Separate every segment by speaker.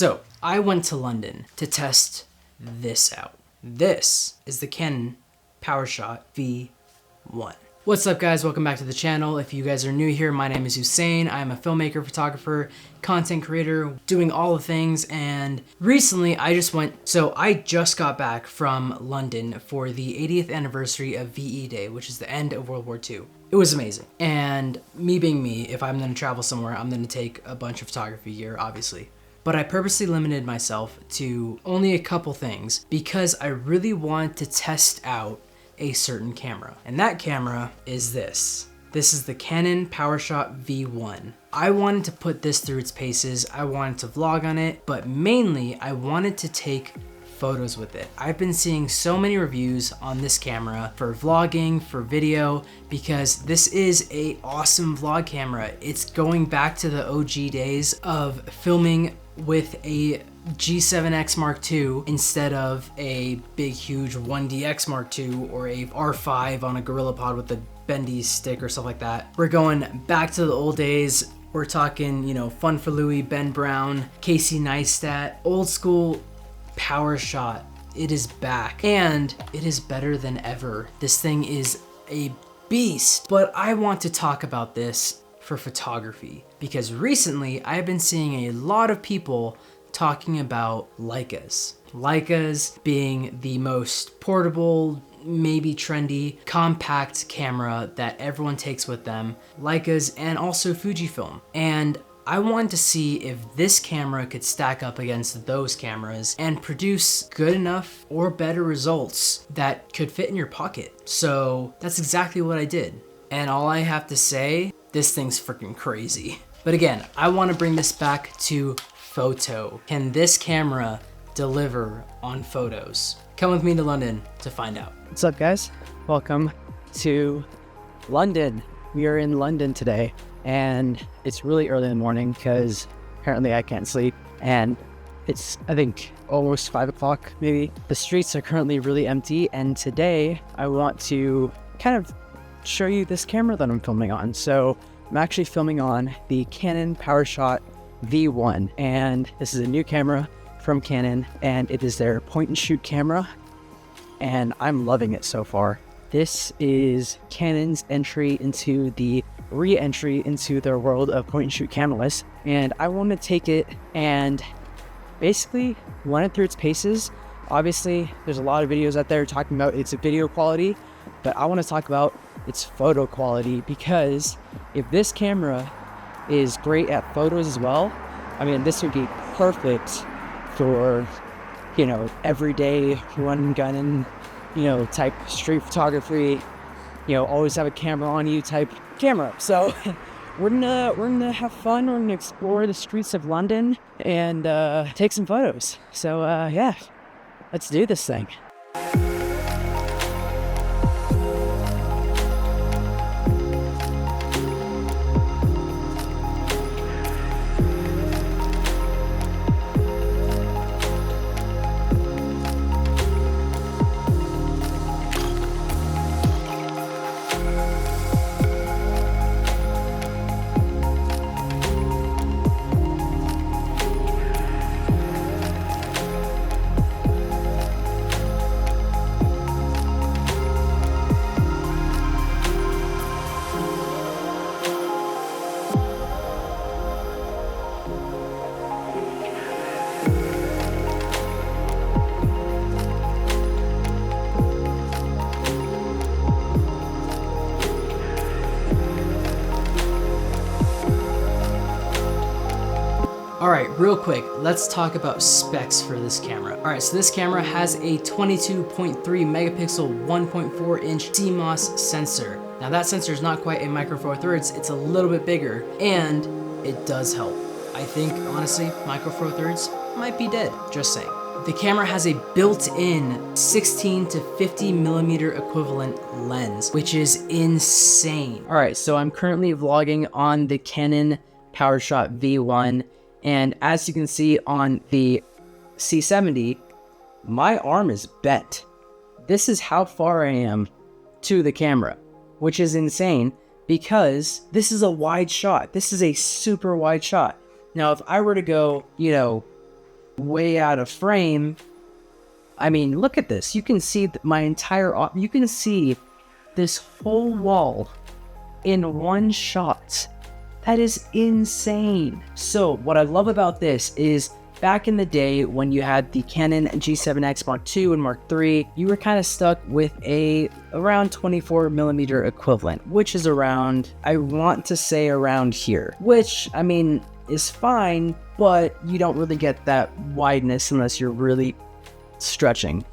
Speaker 1: So I went to London to test this out. This is the Canon Powershot V1. What's up guys, welcome back to the channel. If you guys are new here, my name is Hussein. I'm a filmmaker, photographer, content creator, doing all the things, and recently I just got back from London for the 80th anniversary of VE Day, which is the end of World War II. It was amazing. And me being me, if I'm gonna travel somewhere, I'm gonna take a bunch of photography gear, obviously. But I purposely limited myself to only a couple things because I really wanted to test out a certain camera. And that camera is this. This is the Canon Powershot V1. I wanted to put this through its paces. I wanted to vlog on it, but mainly I wanted to take photos with it. I've been seeing so many reviews on this camera for vlogging, for video, because this is a awesome vlog camera. It's going back to the OG days of filming with a G7X Mark II instead of a big huge 1DX Mark II or a R5 on a GorillaPod with a bendy stick or stuff like that. We're going back to the old days. We're talking, you know, Fun for Louie, Ben Brown, Casey Neistat, old school Powershot. It is back and it is better than ever. This thing is a beast. But I want to talk about this for photography because recently I've been seeing a lot of people talking about Leicas. Leicas being the most portable, maybe trendy, compact camera that everyone takes with them. Leicas and also Fujifilm. And I wanted to see if this camera could stack up against those cameras and produce good enough or better results that could fit in your pocket. So that's exactly what I did. And all I have to say, this thing's freaking crazy. But again, I want to bring this back to photo. Can this camera deliver on photos? Come with me to London to find out.
Speaker 2: What's up guys? Welcome to London. We are in London today and it's really early in the morning because apparently I can't sleep and it's, I think, almost 5 o'clock maybe. The streets are currently really empty and today I want to kind of show you this camera that I'm filming on. So I'm actually filming on the Canon Powershot V1 and this is a new camera from Canon and it is their point and shoot camera and I'm loving it so far. This is Canon's entry into the re-entry into their world of point and shoot cameras and I want to take it and basically run it through its paces. Obviously there's a lot of videos out there talking about its video quality, but I want to talk about its photo quality because if this camera is great at photos as well, I mean this would be perfect for, you know, everyday run gunning, you know, type street photography, you know, always have a camera on you type camera. So we're gonna have fun. We're gonna explore the streets of London and take some photos. So yeah, let's do this thing.
Speaker 1: Alright, real quick, let's talk about specs for this camera. Alright, so this camera has a 22.3 megapixel 1.4 inch CMOS sensor. Now that sensor is not quite a micro four thirds, it's a little bit bigger, and it does help. I think, honestly, micro four thirds might be dead, just saying. The camera has a built-in 16 to 50 millimeter equivalent lens, which is insane. Alright, so I'm currently vlogging on the Canon Powershot V1. And as you can see on the C70, my arm is bent. This is how far I am to the camera, which is insane because this is a wide shot. This is a super wide shot. Now, if I were to go, you know,
Speaker 2: way out of frame. I mean, look at this. You can see my entire, you can see this whole wall in one shot. That is insane. So what I love about this is back in the day when you had the Canon G7X Mark II and Mark III, you were kind of stuck with a around 24mm equivalent, which is around, I want to say around here, which I mean is fine, but you don't really get that wideness unless you're really stretching.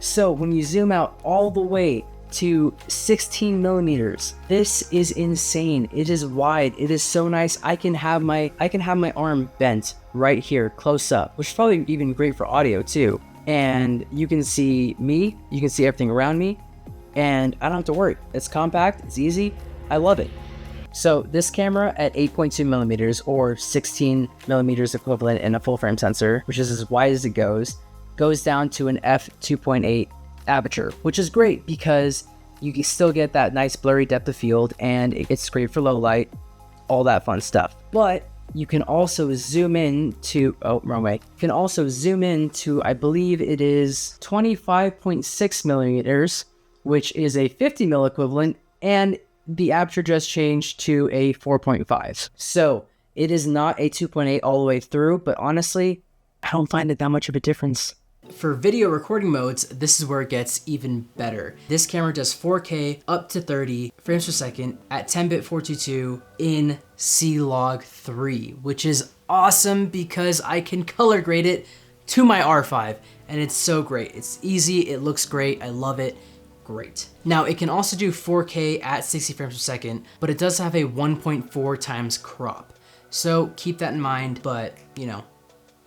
Speaker 2: So when you zoom out all the way to 16mm, this is insane. It is wide. It is so nice. I can have my arm bent right here close up, which is probably even great for audio too. And you can see me, you can see everything around me, and I don't have to worry. It's compact, it's easy. I love it. So this camera at 8.2mm or 16mm equivalent in a full frame sensor, which is as wide as it goes down to an f2.8 aperture, which is great because you can still get that nice blurry depth of field, and it's great for low light, all that fun stuff. But you can also zoom in to, oh, wrong way. You can also zoom in to, I believe it is 25.6mm, which is a 50mm equivalent, and the aperture just changed to a 4.5. So it is not a 2.8 all the way through, but honestly, I don't find it that much of a difference.
Speaker 1: For video recording modes, this is where it gets even better. This camera does 4K up to 30 frames per second at 10-bit 422 in C-Log 3, which is awesome because I can color grade it to my R5, and it's so great. It's easy, it looks great, I love it. Great. Now it can also do 4K at 60 frames per second, but it does have a 1.4 times crop. So keep that in mind, but you know,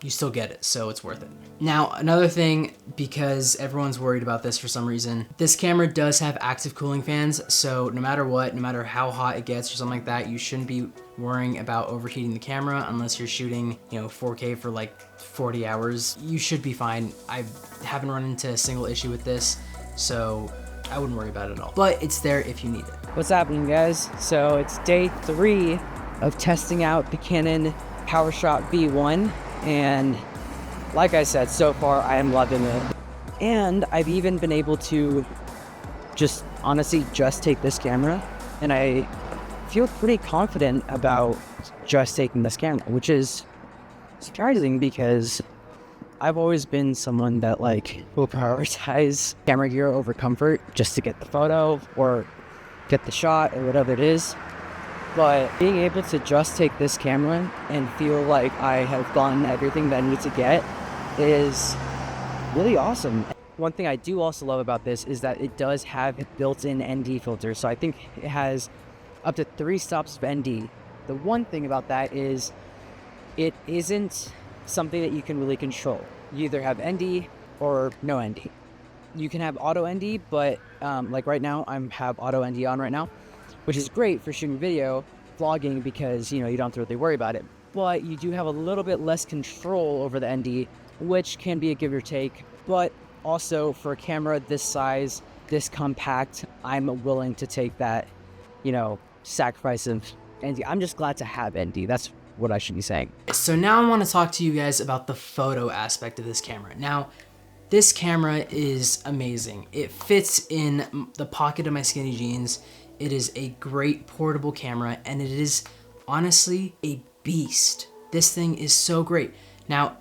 Speaker 1: you still get it, so it's worth it. Now, another thing, because everyone's worried about this for some reason, this camera does have active cooling fans, so no matter what, no matter how hot it gets or something like that, you shouldn't be worrying about overheating the camera unless you're shooting, you know, 4K for like 40 hours. You should be fine. I haven't run into a single issue with this, so I wouldn't worry about it at all. But it's there if you need it.
Speaker 2: What's happening, guys? So it's day 3 of testing out the Canon Powershot V1. And like I said, so far I am loving it. And I've even been able to just honestly just take this camera, and I feel pretty confident about just taking this camera, which is surprising because I've always been someone that like will prioritize camera gear over comfort just to get the photo or get the shot or whatever it is. But being able to just take this camera and feel like I have gotten everything that I need to get is really awesome. One thing I do also love about this is that it does have a built-in ND filter. So I think it has up to 3 stops of ND. The one thing about that is it isn't something that you can really control. You either have ND or no ND. You can have auto ND, but like right now, I have auto ND on right now, which is great for shooting video, vlogging, because you know you don't have to really worry about it. But you do have a little bit less control over the ND, which can be a give or take. But also for a camera this size, this compact, I'm willing to take that, you know, sacrifice of ND. I'm just glad to have ND. That's what I should be saying.
Speaker 1: So now I want to talk to you guys about the photo aspect of this camera. Now, this camera is amazing. It fits in the pocket of my skinny jeans. It is a great portable camera, and it is honestly a beast. This thing is so great. Now,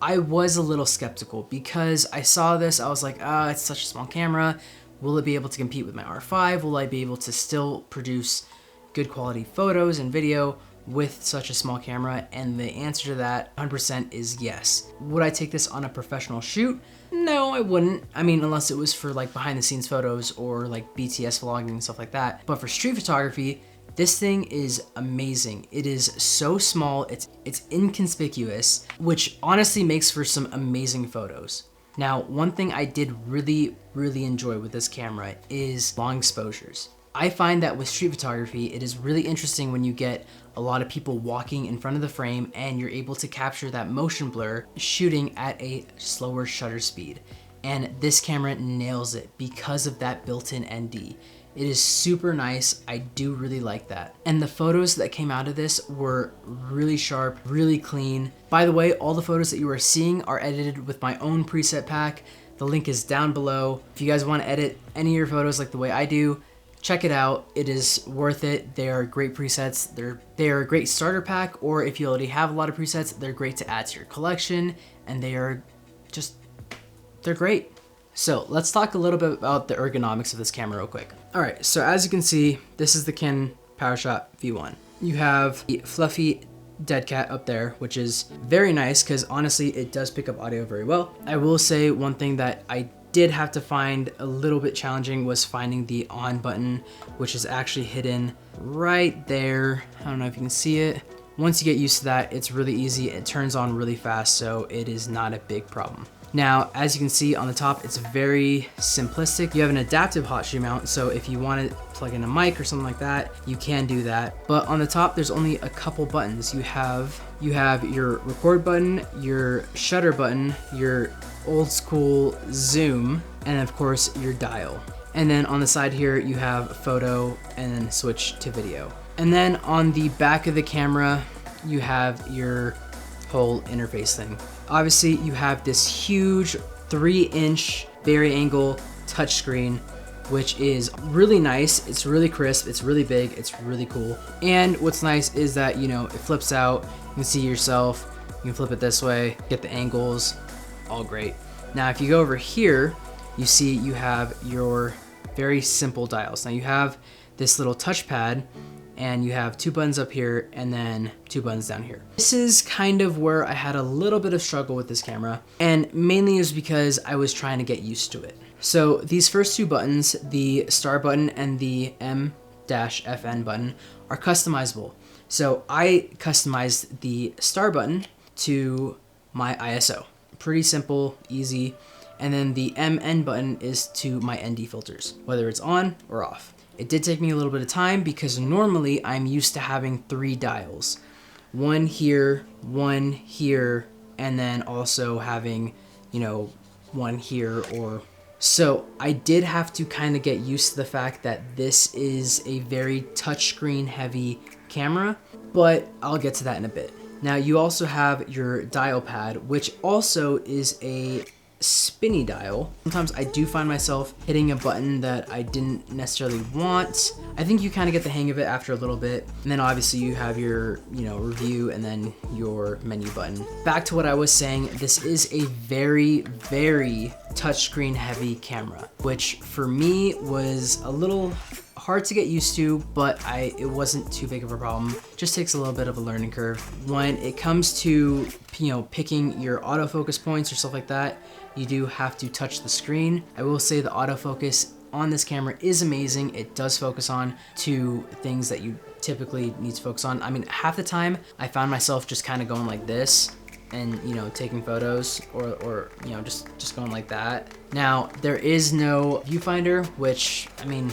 Speaker 1: I was a little skeptical because I saw this, I was like, it's such a small camera. Will it be able to compete with my R5? Will I be able to still produce good quality photos and video with such a small camera? And the answer to that 100% is yes. Would I take this on a professional shoot? No, I wouldn't. I mean, unless it was for like behind the scenes photos or like BTS vlogging and stuff like that. But for street photography, this thing is amazing. It is so small, it's inconspicuous, which honestly makes for some amazing photos. Now, one thing I did really enjoy with this camera is long exposures. I find that with street photography, it is really interesting when you get a lot of people walking in front of the frame and you're able to capture that motion blur shooting at a slower shutter speed. And this camera nails it because of that built-in ND. It is super nice. I do really like that. And the photos that came out of this were really sharp, really clean. By the way, all the photos that you are seeing are edited with my own preset pack. The link is down below. If you guys want to edit any of your photos like the way I do, check it out. It is worth it. They are great presets. They are a great starter pack, or if you already have a lot of presets, they're great to add to your collection, and they're great. So let's talk a little bit about the ergonomics of this camera real quick. All right, so as you can see, this is the Canon Powershot V1. You have the fluffy dead cat up there, which is very nice because honestly, it does pick up audio very well. I will say one thing that I did have to find a little bit challenging was finding the on button, which is actually hidden right there. I don't know if you can see it. Once you get used to that, it's really easy. It turns on really fast, so it is not a big problem. Now, as you can see on the top, it's very simplistic. You have an adaptive hot shoe mount, so if you want to plug in a mic or something like that, you can do that. But on the top, there's only a couple buttons. You have your record button, your shutter button, your old school zoom, and of course your dial. And then on the side here, you have photo and then switch to video. And then on the back of the camera, you have your whole interface thing. Obviously, you have this huge 3-inch vari-angle touchscreen, which is really nice. It's really crisp, it's really big, it's really cool. And what's nice is that, you know, it flips out, you can see yourself, you can flip it this way, get the angles, all great. Now, if you go over here, you see you have your very simple dials. Now you have this little touchpad, and you have 2 buttons up here and then 2 buttons down here. This is kind of where I had a little bit of struggle with this camera, and mainly is because I was trying to get used to it. So these first 2 buttons, the star button and the M-FN button, are customizable. So I customized the star button to my ISO. Pretty simple, easy. And then the MN button is to my ND filters, whether it's on or off. It did take me a little bit of time because normally I'm used to having 3 dials. 1 here, 1 here, and then also having, you know, 1 here or... So I did have to kind of get used to the fact that this is a very touchscreen heavy camera, but I'll get to that in a bit. Now you also have your dial pad, which also is a spinny dial. Sometimes I do find myself hitting a button that I didn't necessarily want. I think you kind of get the hang of it after a little bit. And then obviously you have your, you know, review and then your menu button. Back to what I was saying, this is a very, very touchscreen heavy camera, which for me was a little hard to get used to, but it wasn't too big of a problem. Just takes a little bit of a learning curve. When it comes to, you know, picking your autofocus points or stuff like that, you do have to touch the screen. I will say the autofocus on this camera is amazing. It does focus on to things that you typically need to focus on. I mean, half the time I found myself just kind of going like this and, you know, taking photos or you know, just going like that. Now, there is no viewfinder, which, I mean,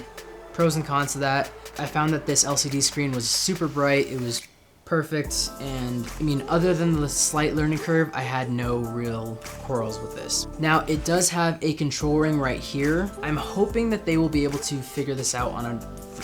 Speaker 1: pros and cons to that. I found that this LCD screen was super bright. It was perfect, and I mean, other than the slight learning curve, I had no real quarrels with this. Now, it does have a control ring right here. I'm hoping that they will be able to figure this out on a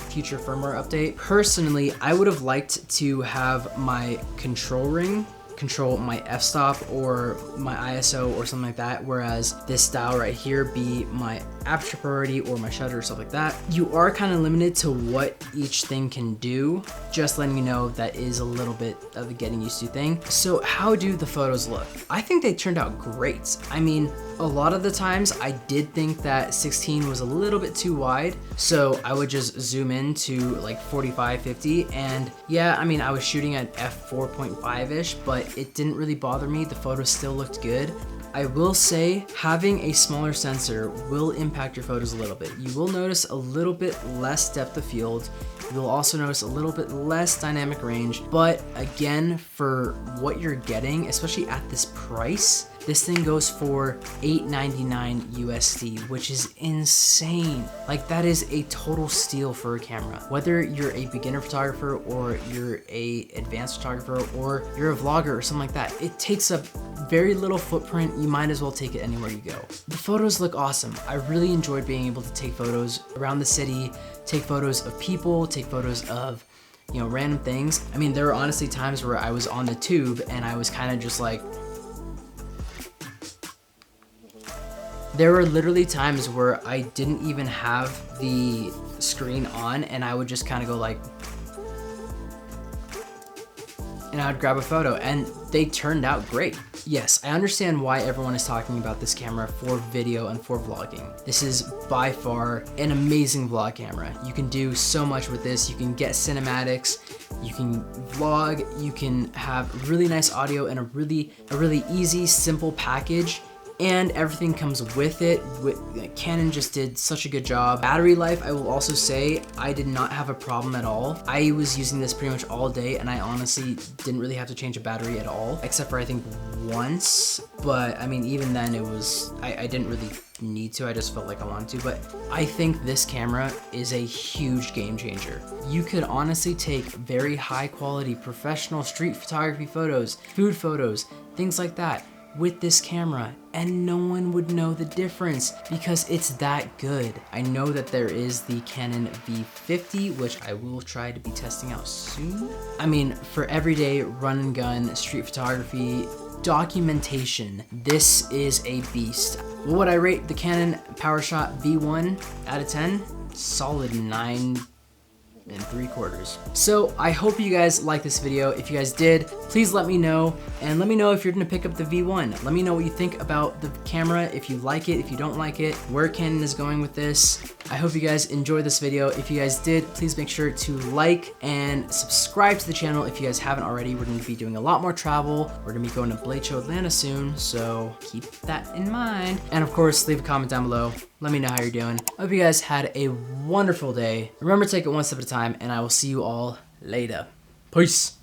Speaker 1: future firmware update. Personally, I would have liked to have my control ring control my f-stop or my ISO or something like that, whereas this dial right here be my aperture priority or my shutter or stuff like that. You are kind of limited to what each thing can do. Just letting you know that is a little bit of a getting used to thing. So how do the photos look? I think they turned out great. I mean, a lot of the times I did think that 16 was a little bit too wide, so I would just zoom in to like 45, 50, and yeah, I mean, I was shooting at f4.5-ish, but it didn't really bother me. The photos still looked good. I will say having a smaller sensor will impact your photos a little bit. You will notice a little bit less depth of field. You'll also notice a little bit less dynamic range, but again, for what you're getting, especially at this price, this thing goes for $899 USD, which is insane. Like, that is a total steal for a camera. Whether you're a beginner photographer or you're a advanced photographer or you're a vlogger or something like that, it takes up very little footprint. You might as well take it anywhere you go. The photos look awesome. I really enjoyed being able to take photos around the city, take photos of people, take photos of, you know, random things. I mean, there were honestly times where I was on the tube and I was kind of just like, there were literally times where I didn't even have the screen on and I would just kind of go like, and I would grab a photo and they turned out great. Yes, I understand why everyone is talking about this camera for video and for vlogging. This is by far an amazing vlog camera. You can do so much with this. You can get cinematics, you can vlog, you can have really nice audio and a really easy, simple package. And everything comes with it. Canon just did such a good job. Battery life, I will also say, I did not have a problem at all. I was using this pretty much all day and I honestly didn't really have to change a battery at all, except for I think once. But I mean, even then it was, I didn't really need to, I just felt like I wanted to. But I think this camera is a huge game changer. You could honestly take very high quality professional street photography photos, food photos, things like that with this camera and no one would know the difference because it's that good. I know that there is the Canon V50, which I will try to be testing out soon. I mean, for everyday run and gun street photography documentation, this is a beast. What would I rate the Canon Powershot V1 out of 10? Solid 9 3/4. So I hope you guys liked this video. If you guys did, please let me know, and let me know if you're gonna pick up the V1. Let me know what you think about the camera, if you like it, if you don't like it, where Canon is going with this. I hope you guys enjoyed this video. If you guys did, please make sure to like and subscribe to the channel if you guys haven't already. We're gonna be doing a lot more travel. We're gonna be going to Blade Show Atlanta soon, so keep that in mind. And of course, leave a comment down below. Let me know how you're doing. I hope you guys had a wonderful day. Remember to take it one step at a time, and I will see you all later. Peace.